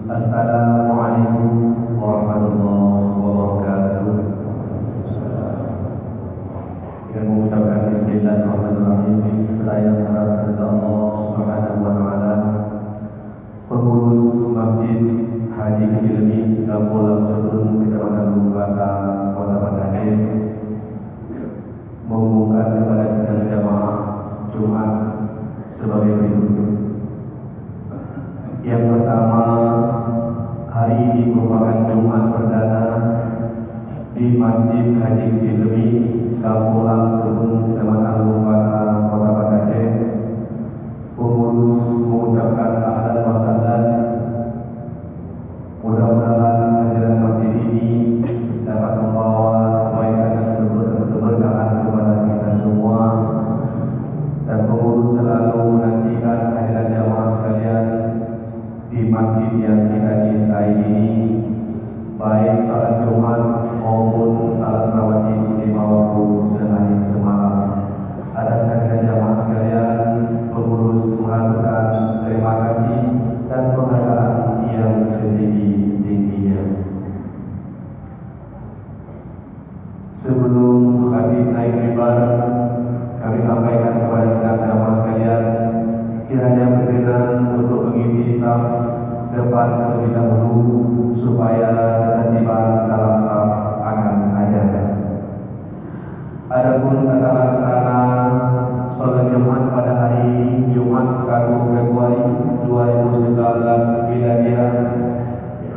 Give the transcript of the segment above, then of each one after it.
Assalamualaikum warahmatullahi wabarakatuh. Dengan mengucapkan Bismillahirrahmanirrahim, saya mengharap kepada Allah Subhanahu wa Ta'ala, pengurus Masjid Haji Kecilmi Kampung Lamsutun, Kecamatan Lumbaka, Kota Banda Aceh, mengumumkan kepada sedang jamaah Jumat sebagai berikut. Yang pertama, hari ini merupakan Jumat perdana di Masjid Haji Kecilmi Kampung Lamsutun, Kecamatan Lumbaka, Kota Banda Aceh. Pengurus mengucapkan ahlan wa sahlan. Mudah-mudahan hadirat masjid ini dapat membawa kebaikan dan keberkahan kepada kita semua, dan pengurus selalu menantikan hadirat jamaah sekalian di masjid yang kita cintai ini, baik salat Jumat maupun salat rawatib 5 waktu sehari semalam. Atas hadirat jamaah sekalian, pengurus mengaturkan terima kasih dan penghargaan yang setinggi-tingginya. Sebelum Habib naik mimbar, kami sampaikan kepada sedang jamaah sekalian, kiranya berkenan untuk mengisi saf depan terlebih dahulu supaya ketertiban dalam saf akan ada. Adapun tata laksana sholat Jumat pada hari ini, Jumat 1 Februari 2019 Miladiah,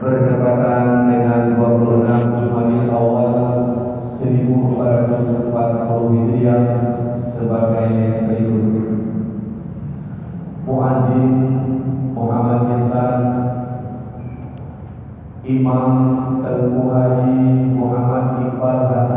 berdekatan dengan 26 Jumadil Awal 1440 Hijriah sebagai berikut. Muazzin Muhammad Yasan, Imam Tengku Haji Muhammad Iqbal Hasan